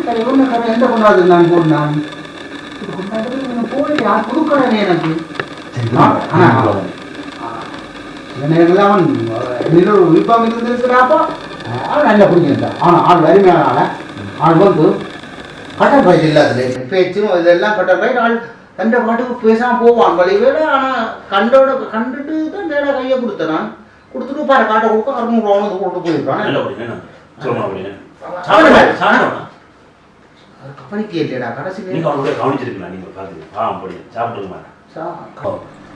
எந்த கொண்டாது நான் போனான் போய் யார் கொடுக்கறேன் எனக்கு அவன் விருப்பம் இருந்திருக்கிறாப்போ அவன் நல்லா பிடிச்சிருந்தான். ஆனால் ஆள் வலிமையான ஆள் வந்து கட்டர் பயிர் இல்லை அதில் பேச்சும் இதெல்லாம் கட்டர் பயிர் ஆள் கண்ட பாட்டுக்கு பேசாமல் போவான் வழி வேலை. ஆனால் கண்டுட்டு தான் வேலை கையை கொடுத்தேன் நான் கொடுத்துட்டு பாரு காட்டை கொடுக்க 600 ரூபா போட்டு போயிருக்கான். கவனிக்க இல்லையடா கடைசி கவனிச்சிருக்கலாம் நீங்கள் பார்த்து சாப்பிடுங்க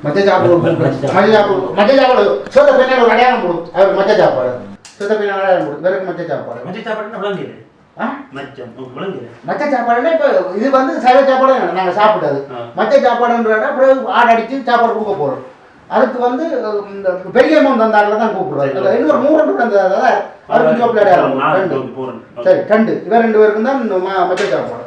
மற்ற சாப்பாடு சோத பின்னாடி ஒரு அடையாளம் போடும் அவர் மற்ற சாப்பாடு சோத பின்னாடி அடையாளம் போடும் வேற மற்ற சாப்பாடு மற்ற சாப்பாடுன்னா இப்போ இது வந்து சைவ சாப்பாடு நாங்கள் சாப்பிட்டது. மற்ற சாப்பாடுன்றத அப்புறம் ஆடு அடித்து சாப்பாடு கொடுக்க போகிறோம். அதுக்கு வந்து இந்த பெரிய அமௌண்ட் தந்தாரில் தான் கூப்பிடுவாங்க. இன்னொரு 3 தந்தா அதுக்கு சோப்பில் அடையாளம் சரி 2 இவன் 2 பேருக்கும் தான் மற்ற சாப்பாடு.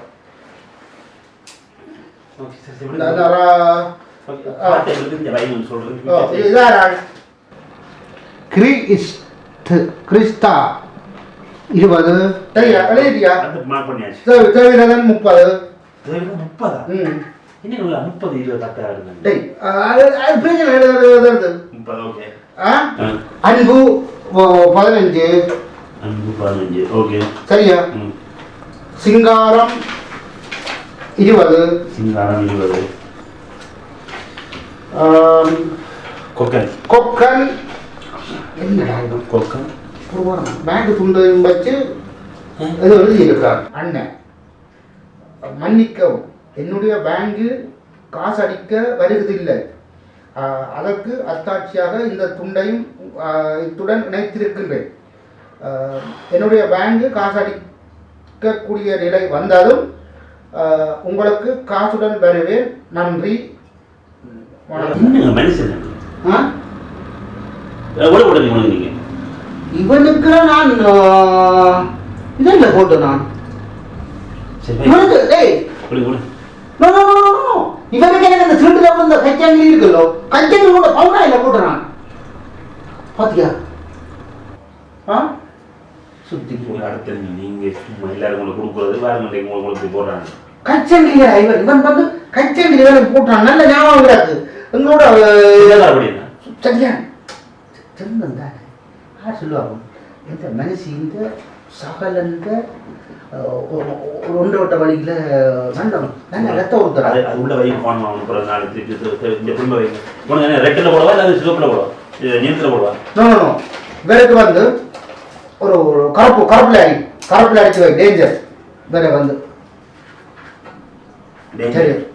கிறிஸ்தா 20 எழுதியா 30 அன்பு 15 சரியா. சிங்காரம் 20 கொக்கன் என்னடா கொக்கன் பேங்க் துண்டு வச்சு ஏதோ எழுதியிருக்கார். அண்ணன் மன்னிக்கவும் என்னுடைய பேங்கு காசு அடிக்க வருவதில்லை. அதற்கு அத்தாட்சியாக இந்த துண்டையும் இத்துடன் இணைத்திருக்கின்றேன். என்னுடைய பேங்கு காசு அடிக்கக்கூடிய நிலை வந்தாலும் உங்களுக்கு காசுடன் வருவேன். நன்றி. இவனுக்கு நான் இதில் போட்டு நான் இவனுக்கு எனக்கு அந்த திருட்டுல இந்த கச்சங்கிலி இருக்குல்லோ கச்சங்கிலி கூட பவுனா இல்லை போட்டுறான் பாத்தியா சுத்தி அடுத்த நீங்க எல்லாரும் உங்களுக்கு கொடுக்குறது வேற உங்களுக்கு போடுறாங்க கச்சங்கிலியா இவன் வந்து கச்சங்கிலி வேலை போட்டான். நல்ல ஞாபகம் இருக்கு எங்களோட சரியா சொந்தம் தானே யார் சொல்லுவாங்க இந்த மனசு இந்த சகலந்த ஒன்றோட்ட வழியில் நல்ல நல்ல ரத்தம் ஊற்றுறாரு. அது உள்ள வழி போனோம் ரெட்டில் போடுவா இல்லை சிவப்பில் போடுவா நீளத்தில் போடுவா. நோ வேலைக்கு வந்து ஒரு கருப்பில் அடிச்சு வை டேஞ்சர் வேற வந்து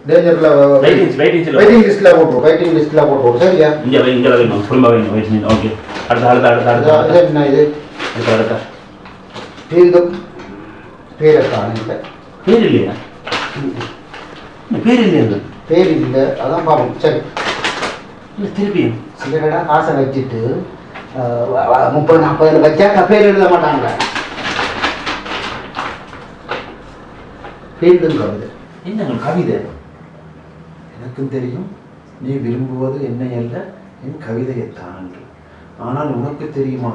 டேஞ்சர்ல வெயிட்டிங் லிஸ்ட்ல போட்டுருவோம் சரியா. இங்க வைக்கணும் குடும்ப வைக்கணும் வெயிட்டிங். ஓகே அடுத்த என்ன இது அடுத்த மீண்டும் பேரை காணல. பேர் இல்லையா? பேர் இல்லை அதான் பார்ப்போம். சரி திருப்பியும் சிலடா காசை வச்சுட்டு 30-40 வச்சா பேர் எழுத மாட்டாங்க. மீண்டும் கவிதை என்ன கவிதை எனக்கும் தெரியும் நீ விரும்புவது என்னை அல்ல என் கவிதையைத்தான் என்று. ஆனால் உனக்கு தெரியுமா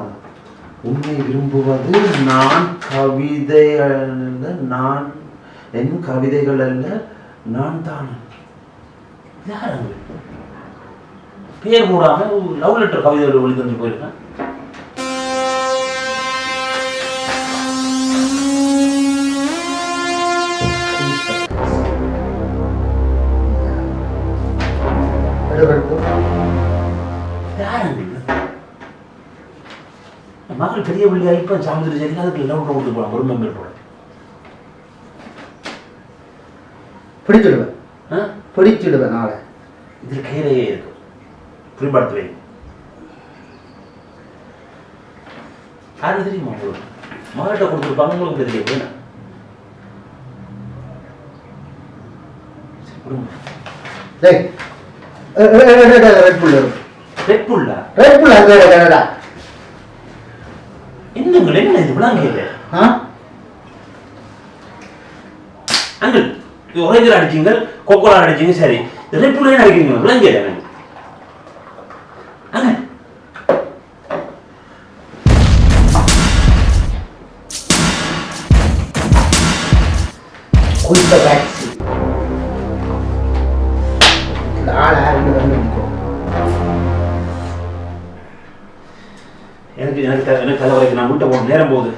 உன்னை விரும்புவது நான் கவிதை அல்ல நான் என் கவிதைகள் அல்ல நான் தான். பேர் போடாம லவ் லெட்டர் கவிதையோட ஒளி தந்து போயிருக்கேன். மக்கள் பெரிய பிள்ளையா இப்ப சாமுதிரி சரி அதுக்கு லவ் கொடுத்து போகலாம். ஒரு மெம்பர் போட பிடிச்சிடுவேன் நாளை இதில் கையிலேயே இருக்கும் குறிப்பாடுத்து வை. யாரும் தெரியுமா உங்களுக்கு மகள்கிட்ட கொடுத்துருப்பாங்க உங்களுக்கு தெரியும் வேணா சரி கொடுங்க. என்னங்களே என்ன இது விளங்கல அங்கிள் ஒரேஜர் அடிச்சீங்க கொக்கோலா அடிச்சீங்க சரி ரெட் புல்லே அடிக்கிறீங்க விளங்கல எனக்கு அங்க இந்த பேட்ச் ஆளா ரெண்டு கண்டுபிடிக்கும். எனக்கு எனக்கு எனக்கு தலைவரைக்கு நான் வீட்டை போகணும், நேரம் போகுது.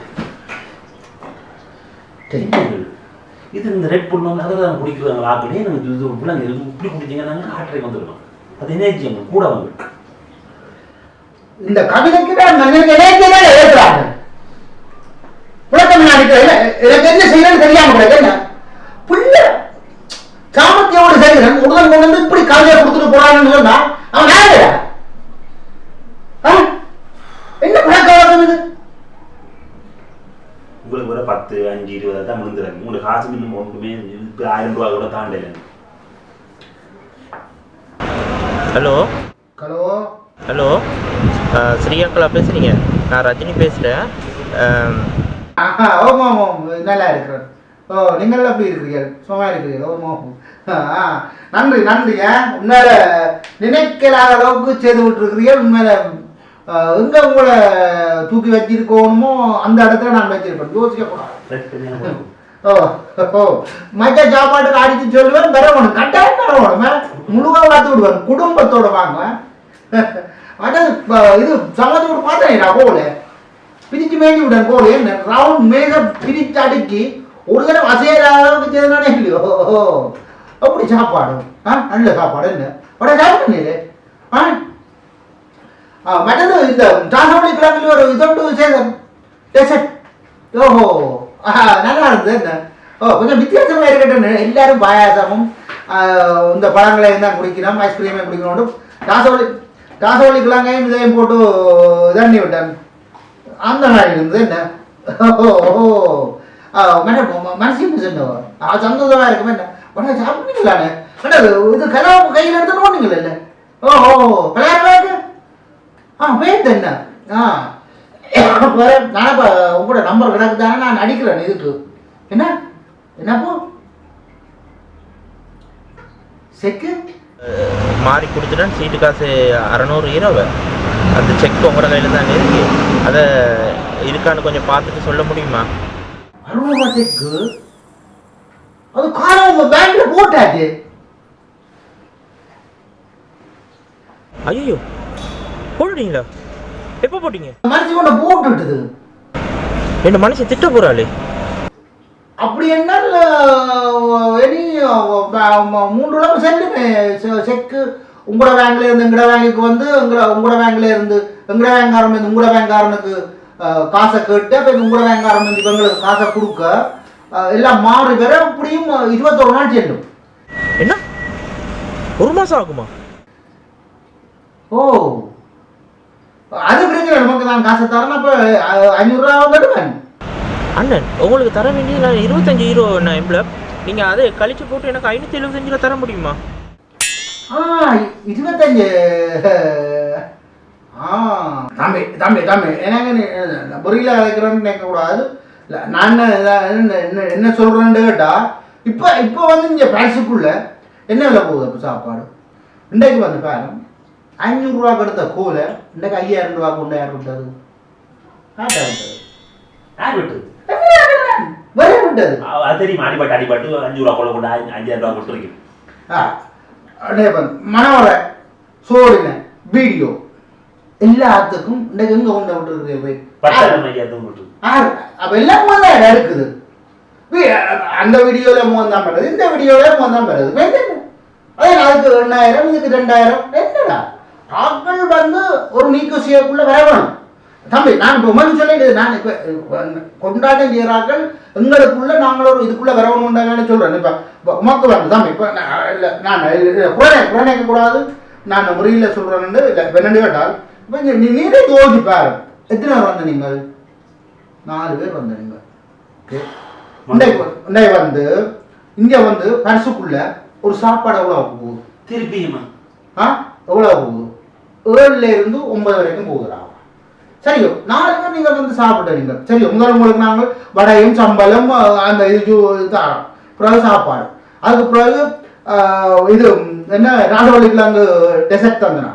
இது இந்த ரெட் புல் வந்து அதை தான் குடிக்கிறாங்க ஆக்கடே. எனக்கு இது பிள்ளைங்க இப்படி குடிச்சிங்கன்னா ஹார்ட் வந்துருக்கோம். அது என்ன கூட வந்து இந்த கவிதைக்கு தான் எழுதுறாங்க. புழக்கம் அடிக்கிறேன் எனக்கு என்ன செய்யணும்னு தெரியாம கிடையாது. என்ன புள்ள சாமர்த்தியோடு செய்கிறேன் உடல் கொண்டு வந்து இப்படி கவிதையை கொடுத்துட்டு போறான்னு சொன்னா அவன் யாரு? என்ன பழக்கம் இது? உங்களுக்கு வர 10, 5, 20 தான் முடிஞ்சிருக்கு. உங்களுக்கு காசு இன்னும் ஒன்றுமே 1000 ரூபா கூட தாண்டல. ஹலோ ஹலோ ஹலோ ஸ்ரீயாங்களா பேசுகிறீங்க? நான் ரஜினி பேசுகிறேன். ஓம் ஓம் ஓம் நல்லா இருக்கிறேன். ஓ நீங்கள் எப்படி இருக்கிறீர்கள்? சும்மா இருக்கிறீர்கள்? ஓம் ஓம். நன்றி நன்றிங்க. உண்மையில நினைக்கலாத அளவுக்கு செய்து விட்டுருக்கிறீர்கள். உண்மையில எங்கே உங்களை தூக்கி வச்சிருக்கணுமோ அந்த இடத்துல நான் வச்சிருப்பேன். யோசிக்கக்கூடாது. ஓ ஓ மற்ற சாப்பாட்டுக்கு அடித்து சொல்லுவேன். வரவணும் கட்டாயம் வரவணும். முழுவா வளர்த்து விடுவேன். குடும்பத்தோட வாங்க. இது சமைச்சு விட்டு பார்த்தேன். கோல் பிரிச்சு மேய்ச்சி விட்டேன். கோல் என்ன ரவுண்ட் மேக பிரிச்சு அடுக்கி ஒரு தடவை அசையாத அளவுக்கு செய்தனாலே இல்லையோ. அப்படி சாப்பாடு நல்ல சாப்பாடு. என்ன உடனே சாப்பிடுங்க. மற்றது இந்த சாசவடி கிழமையில் ஒரு இதோண்டு சேதம் டெசர்ட். ஓஹோ நல்லா இருந்தது. என்ன கொஞ்சம் வித்தியாசமாக இருக்கட்டும். எல்லாரும் பாயாசமும் இந்த பழங்களை தான் குடிக்கணும், ஐஸ்கிரீமே குடிக்கணும். காசவள்ளி கிழங்கையும் இதையும் போட்டு தண்ணி விட்டேன். அந்த மாதிரி இருந்தது. என்ன மனசையும் சொன்னோம் சந்தோஷமா இருக்குமே. என்ன உடனே சாப்பிடுங்களானே இது கலவு கையில் எடுத்து போனீங்கள. இல்லை ஓஹோ கல்யாணம் பேத்து என்ன நான் இப்போ உங்களோட நம்பர் கிடக்கு தானே நான் அடிக்கிறேன். இதுக்கு என்ன என்னப்போ செக்கு மாறி கொடுத்துட்டேன். சீட்டு காசு 600 ரூபா. அந்த செக் உங்களோட கையில் தான் இருக்கு. அதை இருக்கான்னு கொஞ்சம் பார்த்துட்டு சொல்ல முடியுமா? 600 செக்கு அது காலம் உங்கள் பேங்க்ல போட்டாச்சு. ஐயோ போட்டுட்டீங்களா? எப்போ போட்டீங்க? மனசு கொண்டு போட்டுட்டுது. என்ன மனுஷன் திட்ட போறாளே? அப்படி என்ன 3 உலகம் செல்லுமே செக்கு உங்களோட பேங்க்ல இருந்து எங்கட பேங்குக்கு வந்து உங்களோட பேங்க்ல இருந்து எங்கட பேங்காரம் வந்து உங்களோட பேங்காரனுக்கு காசை கேட்டு அப்போ உங்களோட பேங்காரம் வந்து எங்களுக்கு காசை கொடுக்க எல்லாம் மாறி வர இப்படியும் 21 நாள் செல்லும். என்ன 1 மாதம் ஆகுமா? ஓ அது பிரச்சனை. நமக்கு நான் காசை தரேன். அப்போ 500 ரூபா வந்துடுவேன். அண்ணன் உங்களுக்கு தர வேண்டியது நான் 25 ரூபா எம்ப்ளப். நீங்கள் அதை கழிச்சு போட்டு எனக்கு 575 ரூபா தர முடியுமா? 25 தம்பி தம்பி தம்பி எனக்கு பொரியல அழைக்கிறேன்னு நினைக்கக்கூடாது. இல்லை நான் என்ன சொல்கிறேன்னு கேட்டால் இப்போ வந்து இங்கே பேசுக்குள்ள என்ன விலை போகுது? அப்போ சாப்பாடு இன்றைக்கு வந்து பாருங்க 500 ரூபாய்க்கு எடுத்த கோலை இன்றைக்கு 5000 ரூபா கொண்டு யார் விட்டது? யார் விட்டது? வர விட்டது. அது தெரியுமா? அடிபட்டு 5 ரூபா கொள்ள கொண்டு 5000 ரூபா கொடுத்துருக்கு. மனோர சோடின வீடியோ எல்லாத்துக்கும் இன்றைக்கு எங்கே கொண்டு விட்டுருக்கு? அப்போ எல்லாம் தான் இருக்குது. அந்த வீடியோவில் மோந்தான் பெறது, இந்த வீடியோவில் மோந்தான் பெறது. அதே அதுக்கு 2000 இதுக்கு 2000. என்னடா ஆட்கள் வந்து ஒரு நீக்க செய்யக்குள்ள வரணும். தம்பி நான் இப்போ உமக்கு சொல்லிட்டு நான் இப்போ கொண்டாட்டம் செய்கிறார்கள் எங்களுக்குள்ள நாங்கள் ஒரு இதுக்குள்ளே வரணும்னு சொல்கிறேன். இப்போ உமக்கு வந்து தம்பி இப்போ இல்லை நான் புறநேக்கக்கூடாது. நான் முறையில் சொல்கிறேன்னு இல்லை என்னென்னு கேட்டால் இப்போ நீரே யோசிப்பார். எத்தனை பேர் வந்த நீங்கள்? 4 பேர் வந்த நீங்கள். ஓகே வந்து இங்கே வந்து பரிசுக்குள்ள ஒரு சாப்பாடு எவ்வளோ போகுது? திருப்பியுமா எவ்வளோ போகுது? 7ல இருந்து 9 வரைக்கும் போகுதுடா. சரியோ 4 பேர் நீங்கள் வந்து சாப்பிடுறீங்க. சரியோ முதல்ல உங்களுக்கு நாங்கள் வடையும் சம்பளம் அந்த இது தரோம். பிறகு சாப்பாடு. அதுக்கு பிறகு இது என்ன ராசவள்ளிக்கிழங்கு டெசர்ட் தந்தனா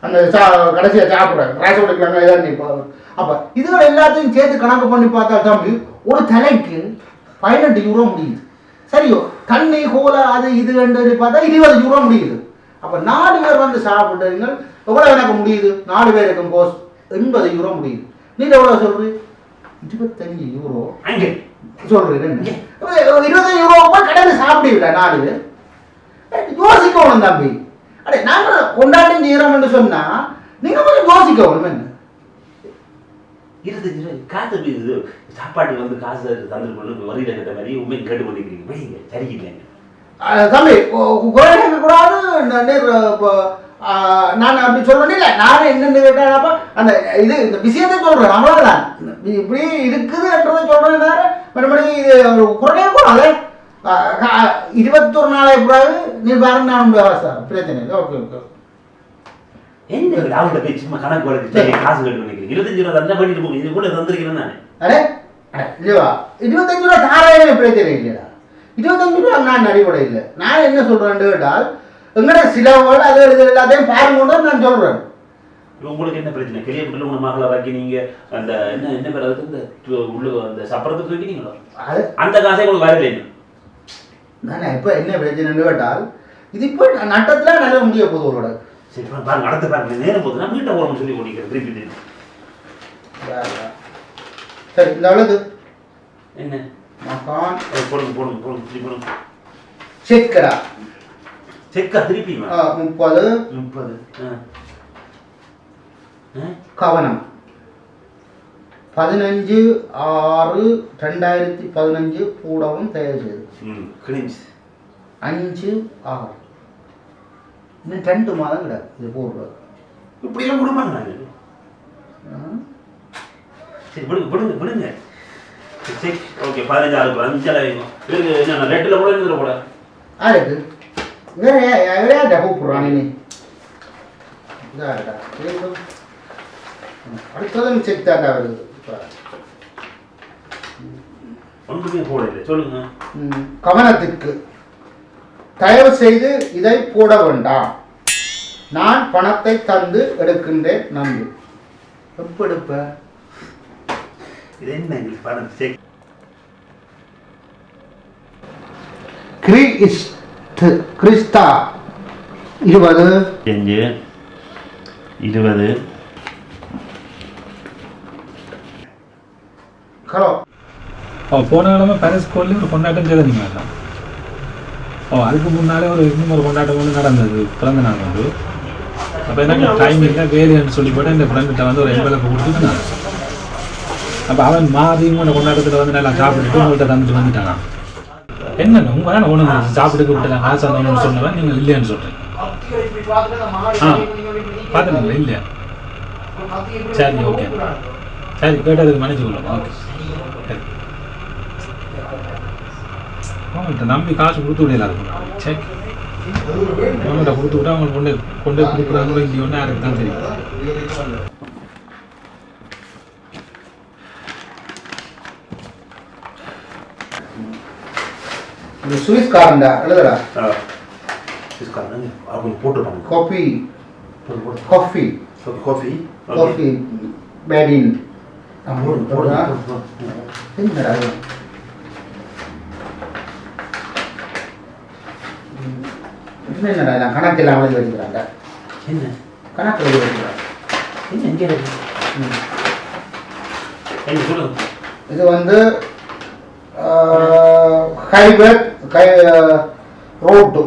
அந்த கடைசியாக சாப்பிட்றாங்க. ராசவள்ளிக்கிழங்கு இதான் இப்போ அப்போ இதுகள் எல்லாத்தையும் சேர்த்து கணக்கு பண்ணி பார்த்தா தம்பி ஒரு தலைக்கு 18 யூரோ முடியுது. சரியோ தண்ணி கோலை அது இது பார்த்தா 20 யூரோ முடியுது. அப்போ 4 பேர் வந்து சாப்பிட்டுறீங்க எவ்வளோ எனக்கு முடியுது? 4 பேருக்கும் கோஸ் 80 யூரோ முடியுது. நீங்கள் எவ்வளோ சொல்கிறீ? 25 யூரோ அங்கே சொல்கிறீங்க. 20 யூரோ போய் கடையில் சாப்பிடுவில்ல 4 பேர். யோசிக்கணும் தம்பி. அடே நாங்கள் கொண்டாட்டம் செய்கிறோம்னு சொன்னால் நீங்கள் கொஞ்சம் யோசிக்கணும். என்ன 25 ரூபாய் காசு இது சாப்பாட்டுக்கு வந்து காசு தந்துருக்கணும் வரியில கேட்ட மாதிரி உண்மை கேட்டு பண்ணிக்கிறீங்க வைங்க சரியில்லைங்க தம்பி குறைக்க கூடாது. நான் அப்படி சொல்றேன் இல்லை, நானே என்னென்னு கேட்டாப்பா அந்த இது இந்த விஷயத்தை சொல்றேன். அவ்வளோதான் இப்படி இருக்குதுன்றதை சொல்றேன். மறுபடி இது குறைக்க கூடாது. 21 நாளை பிறகு நீ பாருங்க நான் பிரச்சனை இல்லை. ஓகே ஓகே என்ன அவங்கள்ட்ட போய் சும்மா கணக்கு வழக்கு காசு கட்டு பண்ணிக்கிறீங்க 25 ரூபா தந்தா பண்ணிட்டு போங்க. இது கூட தந்திருக்கிறேன் நான். அடே இல்லைவா 25 ரூபா தாராளமே பிரச்சனை இல்லையா? 25 ரூபா நான் அடிப்படை இல்லை. நான் என்ன சொல்றேன்னு கேட்டால் எங்கட சிலவோட அது இது எல்லாத்தையும் பாருங்க நான் சொல்றேன். உங்களுக்கு என்ன பிரச்சனை? கிளியப்பட்டில் உங்க மகளை வாக்கி நீங்க அந்த என்ன என்ன பேர் அதுக்கு இந்த உள்ள அந்த சப்பரத்தை தூக்கினீங்களோ அந்த காசை உங்களுக்கு வரல. நானே இப்போ என்ன பிரச்சனைன்னு கேட்டால் இது இப்போ நட்டத்தில் நல்ல முடிய போதுவரோட சரி பாருங்க நடத்த பாருங்க நேரம் போது நான் வீட்டை போகணும்னு சொல்லி ஓடிக்கிறேன் திருப்பி. சரி இந்த அளவுக்கு என்ன மகான் போடுங்க போடுங்க போடுங்க திருப்பி போடுங்க. செக்கடா செக்கா திருப்பி 30 கவனம் 15/6/2015 கூடவும் தயார் செய்து 5/6 இன்னும் 2 மாதம் கிடையாது இது போடுறது. இப்படியெல்லாம் கொடுப்பாங்க நாங்கள். சரி விடுங்க விடுங்க விடுங்க. சரி ஓகே 15 5 என்ன ரெட்டில் போட இதில் போட ஆயிருக்கு வேற கூப்பிடுறான் நீ இதாடா அடுத்ததும் செக் தாண்டா வருது. ஒன்றுமே போட இல்லை சொல்லுங்க. கவனத்திற்கு தயவு செய்து இதை போட வேண்டாம். நான் பணத்தை தந்து எடுக்கின்றேன். நன்றி. எப்ப எடுப்ப இது என்ன பணம் செக் கிறிஸ்தா 20 ஹலோ போன கிழமை பாரிஸ் ஸ்கூல்ல ஒரு கொண்டாட்டம் செய்தீங்களா? அதுக்கு முன்னாலே இன்னும் ஒரு கொண்டாட்டம் வந்து நடந்தது பிறந்த நாள் வந்து. அப்போ எனக்கு டைம் இல்லை வேலைன்னு சொல்லி போட்டு இந்த ஃப்ரெண்ட்கிட்ட வந்து ஒரு எண்பலுக்கு கொடுத்துருந்தாங்க. அப்போ அவன் மாதிரியும் அந்த கொண்டாட்டத்தில் வந்து நல்லா சாப்பிட்டுட்டு உங்கள்கிட்ட தந்துட்டு வந்துட்டானா. என்னென்ன உங்கள் தானே ஒன்று சாப்பிட்டு விட்டு காசு வந்தோம்னு சொன்னவன் நீங்கள் இல்லையான்னு சொல்கிறேன். பார்த்துங்களா இல்லையா? சரி ஓகே சரி கேட்டதுக்கு மன்னிச்சுக்கொள்ளும். ஓகே சரி அவங்கள்ட்ட நம்பி காசு கொடுத்து விடல. இருக்கும் சரி அவங்கள்ட்ட கொடுத்து விட்டா அவங்க கொண்டு கொடுக்குறாங்களோ இல்லையோன்னு யாருக்கு தான் தெரியும். சுவிஸ்காரன்டா எழுதுடா. சுவிஸ்காரன் அவங்க போட்டுருப்பாங்க. காஃபி காஃபி காஃபி காஃபி பேடின் என்னடா என்னடா நான் கணக்கெல்லாம் எழுதி வைக்கிறாங்க. என்ன கணக்கு எழுதி வைக்கிறாங்க. என்ன எங்கே சொல்லுங்க. இது வந்து ஹைபர் ரோட்டு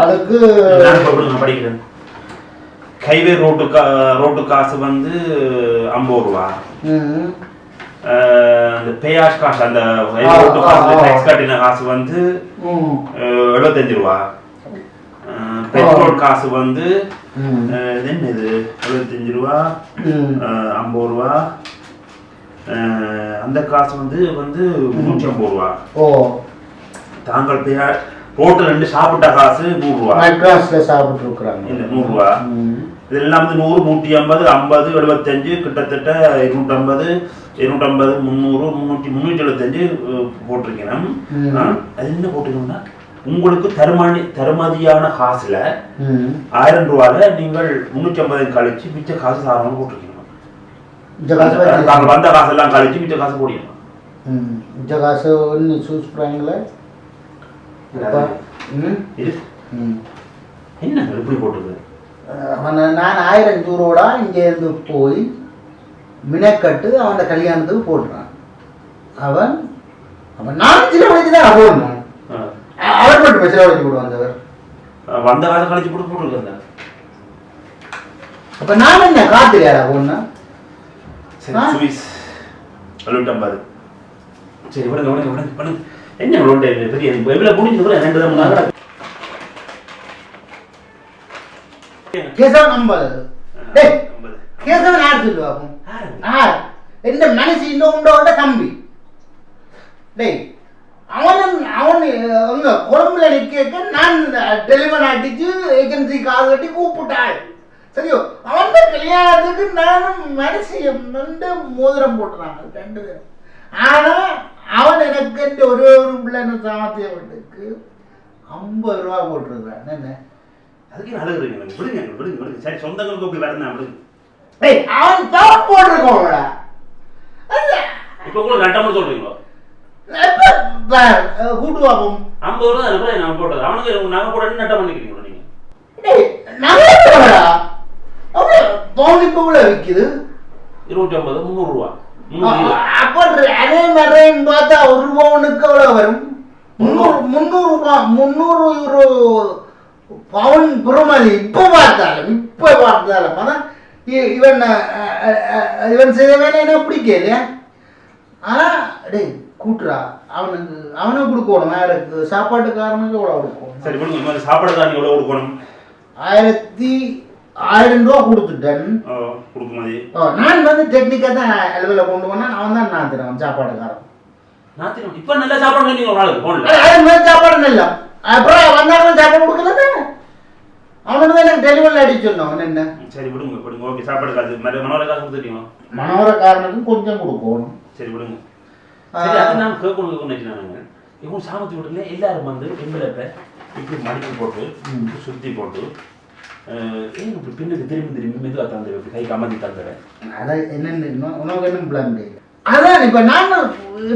அதுக்கு படிக்கிறேன். ஹைவே ரோட்டு காசு வந்து 50 ரூபா. அந்த பேயாஷ் காசு அந்த ரோட்டு காசு டேக்ஸ் கட்டின காசு வந்து 75 ரூபா. பெட்ரோல் காசு வந்து என்னது 75 ரூபா 50 ரூபா. அந்த காசு வந்து 150 ரூபா. தாங்கள் பேயா ரோட்டில் 2 சாப்பிட்ட காசு 100 ரூபா. மெட்ராஸ்ல சாப்பிட்டு இருக்கிறாங்க இல்லை 100 ரூபா. இதெல்லாம் 100 150 50 75 கிட்டத்தட்ட 250 250 300 375 போட்டிருக்கேன். அது என்ன போட்டிருக்கோம்னா உங்களுக்கு தருமதியான காசுல 1000 ரூபால நீங்கள் 350 கழிச்சு மிச்ச காசு சாதாரண போட்டிருக்கீங்க. வந்த காசெல்லாம் கழிச்சு மிச்ச காசு போடிக்கணும். மிச்ச காசு ஒன்று சூஸ் பண்ணுறாங்களே என்ன எப்படி போட்டுருக்கு? நான் 1000 யூரோடா இங்கேருந்து போய் மினக்கட்டு அவன் கல்யாணத்துக்கு போட்டுறான். அவன் நான் சில வழிக்கு தான் போடணும். அவர் மட்டும் சில வழிக்கு போடுவான். அவர் வந்த காலம் கழிச்சு போட்டு போட்டுருக்காங்க. அப்ப நான் என்ன காத்துறியாடா பொண்ணு? சுவிஸ் 50. சரி விடுங்க விடுங்க விடுங்க பண்ணுங்க. என்ன விடுங்க பெரிய எவ்வளோ முடிஞ்சு 2 தான் கேசவன் 50. டேய் கேசவன் யார் சொல்லுவாங்க? எந்த மனசு இன்னொண்டோட தம்பி. டேய் அவன் அங்க குழம்புல நிக்க நான் டெலிவன் அடிச்சு ஏஜென்சி கால் கட்டி கூப்பிட்டாள். சரியோ அவன் கல்யாணத்துக்கு நானும் மனசியம் மோதிரம் போட்டுறாங்க 2 பேரும். ஆனா அவன் எனக்கு ஒரு பிள்ளை சாமத்தியவனுக்கு 50 ரூபா போட்டுருக்கான். என்ன அதுக்கு அழுகுறீங்க? விடுங்க விடுங்க விடுங்க. சரி சொந்தங்களுக்கு அப்படி வரணும் விடுங்க. டேய் அவன் தவறு போட்டிருக்கோங்களா? இப்போ கூட கட்டமாக சொல்றீங்களோ? கூட்டு வாப்போம் 50 ரூபா தானே நான் போட்டது. அவனுக்கு நகை போட நட்டம் பண்ணிக்கிறீங்களா நீங்க? டேய் நகை போடா. அவ பவுன் இப்போ உள்ள விக்குது 250 300 ரூபா. அப்ப அதே மாதிரி பார்த்தா 1 பவுனுக்கு எவ்வளவு வரும்? 300 ரூபா 300 யூரோ பவுன் புறமாதி. இப்ப பார்த்தாலும் அதான் இவன் செய்த வேலை என்ன பிடிக்க இல்லையா? ஆனா டேய் கூட்டுறா அவனுக்கு கொடுக்கணும். யாருக்கு? சாப்பாட்டுக்காரனுக்கு எவ்வளோ கொடுக்கணும்? சரி விடுங்க. சாப்பாடுக்காரன் எவ்வளோ கொடுக்கணும்? 1000 ரூபா கொடுத்துட்டேன். கொடுக்க மாதிரி நான் டெக்னிக்காக தான் அலுவலில் கொண்டு போனேன். அவன் தான் நாத்திரம் சாப்பாடுக்காரன். நாத்திரம் இப்போ நல்ல சாப்பாடு நீங்கள் ஒரு ஆளுக்கு போகல. அது மாதிரி சாப்பாடு இல்லை. அப்புறம் வந்தாலும் சாப்பாடு கொடுக்கல தானே. அவனுக்கு தான் எனக்கு டெலிவரியில் அடிச்சு சொன்னவன். என்ன சரி விடுங்க விடுங்க. ஓகே சாப்பாடு காசு மனோர காசு கொடுத்துட்டீங்களா? மனோரக்காரனுக்கு கொஞ்சம் கொடுக்கணும். சரி விடுங்க. சரி அது நான் கேட்கணும் நினைக்கிறாங்க. இவங்க சாமத்தி வீட்டுல எல்லாரும் எம்பளப்ப இப்படி மடிப்பு போட்டு சுத்தி போட்டு ஏன் இப்படி பின்னுக்கு திரும்பி மெதுவாக தந்து கை கமதி தந்துடுறேன். அதான் என்னென்ன உனக்கு என்ன பிளான் முடியாது. அதான் இப்போ நான்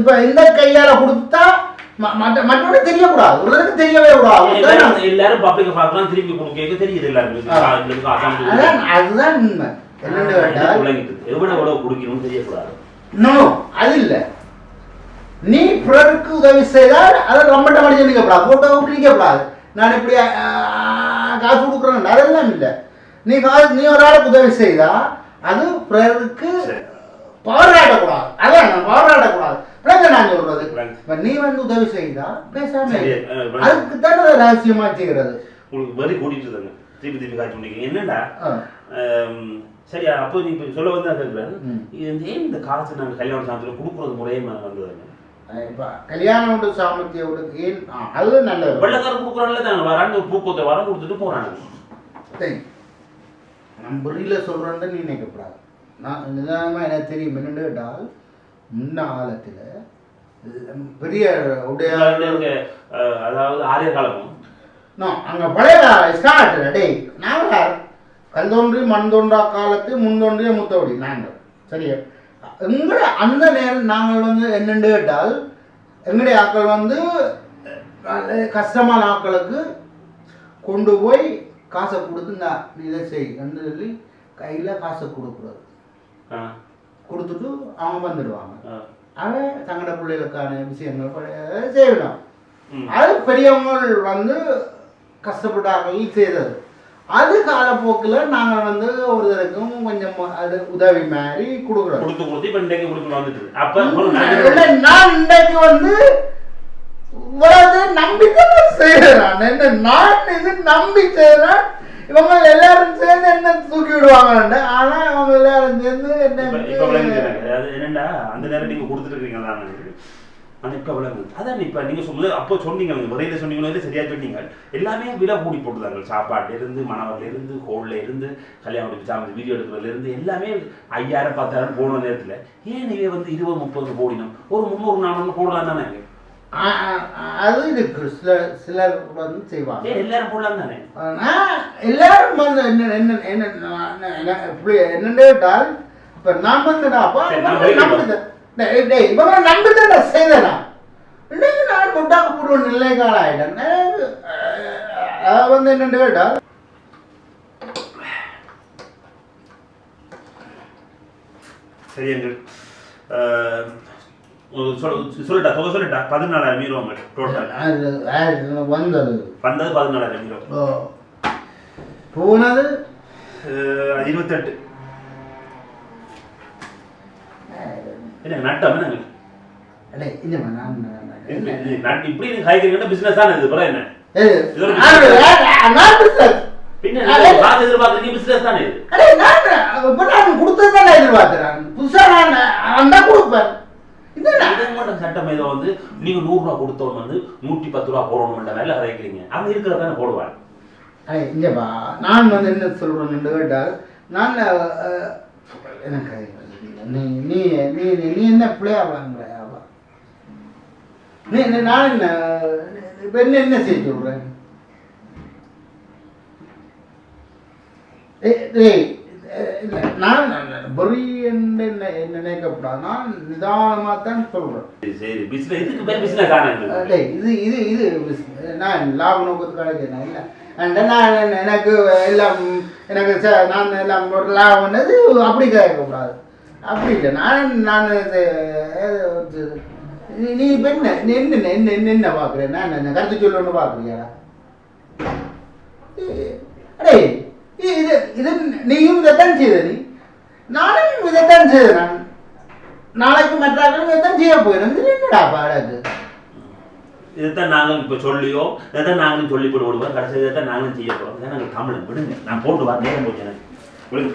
இப்போ இந்த கையால கொடுத்தா மற்றவங்க தெரியக்கூடாது. உலகத்துக்கு தெரியவே கூடாது. எல்லாரும் பப்ளிக்க பார்க்கலாம் திரும்பி கொடுக்க தெரியுது எல்லாருக்கும். அதுதான் உண்மை. எவ்வளவு குடிக்கணும்னு தெரியக்கூடாது. நோ அது இல்லை. நீ பிறருக்கு உதவி செய்தால் அதை ரொம்பட்ட மடிச்சு நிற்கப்படாது. போட்டோ நிற்கப்படாது. நான் இப்படி காசு கொடுக்குறேன் அதெல்லாம் இல்லை. நீ ஒரு ஆளுக்கு உதவி செய்தா அது பிறருக்கு பாராட்டக்கூடாது. அதான் நான் பாராட்டக்கூடாது. நான் சொல்றது நீ உதவி செய்தா பேசாம அதுக்கு தானே ரகசியமா செய்கிறது. உங்களுக்கு வரி கூட்டிட்டு இருந்தாங்க திருப்பி காய்ச்சி முடிக்க என்னடா. சரியா அப்போ நீ இப்போ சொல்ல வந்து கேட்குறாரு ஏன் இந்த காசு நாங்கள் கல்யாண சாமத்தில் கொடுக்குறது முறையே வந்ததுங்க. கல்யாணம் சாமர்த்தியோட ஏன் அது நல்ல வெள்ளக்காரர் கொடுக்குறான்ல தாங்க வரான்னு பூக்கத்தை வர கொடுத்துட்டு போறாங்க. நான் புரியல சொல்றேன்னு நீ நினைக்கப்படாது. நான் நிதானமா எனக்கு தெரியும். என்னென்னு கேட்டால் முன்ன காலத்தில் பெரிய உடைய அதாவது ஆரிய காலமும் அங்கே பழைய ஸ்டார்ட் டேய் நாங்கள் கல் தோன்றி மண் தோன்றா காலத்து முன் தோன்றிய முத்தவடி நாங்கள் சரியா. எங்களை அந்த நேரம் நாங்கள் என்னென்னு கேட்டால் எங்களுடைய ஆக்கள் கஷ்டமான ஆக்களுக்கு கொண்டு போய் காசை கொடுத்து நீ இதை செய் என்று சொல்லி கையில் காசை கொடுக்குறது கொடுத்துட்டு அவங்க வந்துடுவாங்க. அவன் தங்கட பிள்ளைகளுக்கான விஷயங்கள் செய்யணும். அது பெரியவங்க கஷ்டப்பட்டார்கள் செய்தது. அது காலப்போக்கில் நாங்கள் ஒருத்தருக்கும் கொஞ்சம் அது உதவி மாதிரி கொடுக்குறோம். நான் இன்றைக்கு இவ்வளவு நம்பிக்கை செய்யறான். என்ன நான் இது நம்பி செய்யறேன். இவங்க எல்லாரும் சேர்ந்து என்ன தூக்கி விடுவாங்க. ஆனா அவங்க எல்லாரும் சேர்ந்து என்னண்டா அந்த நேரம் நீங்க கொடுத்துட்டு இருக்கீங்க. இப்போ அதான் இப்போ நீங்கள் சொல்லுது அப்போ சொன்னீங்க முறையில் சொன்னீங்களோ சரியா சொன்னீங்க. எல்லாமே விலை கூடி போட்டுதாங்க. சாப்பாட்டிலேருந்து மணவரிலேருந்து ஹோலில் இருந்து கல்யாணம் சாமி வீடியோ எடுக்கிறதுலேருந்து எல்லாமே 5000 10,000 போன நேரத்தில் ஏன் நீங்கள் 20-30 போடினோம் ஒரு 300-400 போடலாம் தானே. அது இருக்கு. சிலர் செய்வாங்க. எல்லாரும் போடலாம் தானே. எல்லாரும் என்னென்னு கேட்டால் இப்போ நான் இவங்க நம்பிதான் செய்தனா இன்னைக்கு நான் முட்டாக்கு போடுவோம் நிலை காலம் ஆயிட்டேன் வந்து என்னென்னு கேட்டா சரி எங்கள் சொல்லட்டா தொகை சொல்லட்டா 14,000 மீரோ உங்க டோட்டல் வந்தது 14,000 மீரோ போனது 28 என்ன நட்டம் என்ன அடே இல்லைம்மா நான் இப்படி காய்கறிங்கன்னா பிசினஸ் தானே இது என்ன பின்ன காசு எதிர்பார்க்குறீங்க பிசினஸ் தானே இது நான் கொடுத்ததான் எதிர்பார்க்கிறேன் புதுசா நான் கொடுப்பேன் சட்டம் ஏதோ வந்து நீங்க 100 ரூபா கொடுத்தவங்க வந்து 110 ரூபா போடணும்ன்ற வேலை அதைக்கிறீங்க அவன் இருக்கிறதானே போடுவான். இங்கப்பா நான் வந்து என்ன சொல்றேன்னு கேட்டால் நான் எனக்கு நீ நீ நீ நீ என்ன பிள்ளையா வாங்குறா நீ நான் என்ன இப்போ என்ன செய்ய சொல்றேன் நான் பொறி என்ன நினைக்கப்படாது நான் நிதானமாக தான் சொல்கிறேன். சரி பிஸ்னஸ் இதுக்கு பேர் பிஸ்னஸ் ஆனது இது இது இது நான் லாப நோக்கத்துக்கு அழைக்கிறேன் இல்லை நான் எனக்கு எல்லாம் எனக்கு நான் எல்லாம் ஒரு லாபம் பண்ணது அப்படி கேட்கக்கூடாது அப்படி இல்லை நான் நீ இப்போ என்ன என்ன என்ன என்ன பார்க்குறேன் நான் என்ன கருத்து சொல்லணும்னு பார்க்குறியாடா அடே இது இது நீயும் இதைத்தான் செய்த நீ நானும் இதைத்தான் செய்த நான் நாளைக்கு மற்றாக்களும் இதைத்தான் செய்ய போயிடும் இது என்னடா பாடாது இதைத்தான் நாங்களும் இப்போ சொல்லியோ இதைத்தான் நாங்களும் சொல்லி போட்டு விடுவோம் கடைசி இதைத்தான் நாங்களும் செய்ய போகிறோம் இதை நாங்கள் தமிழ் விடுங்க நான் போட்டு வா நேரம் போச்சு எனக்கு விடுங்க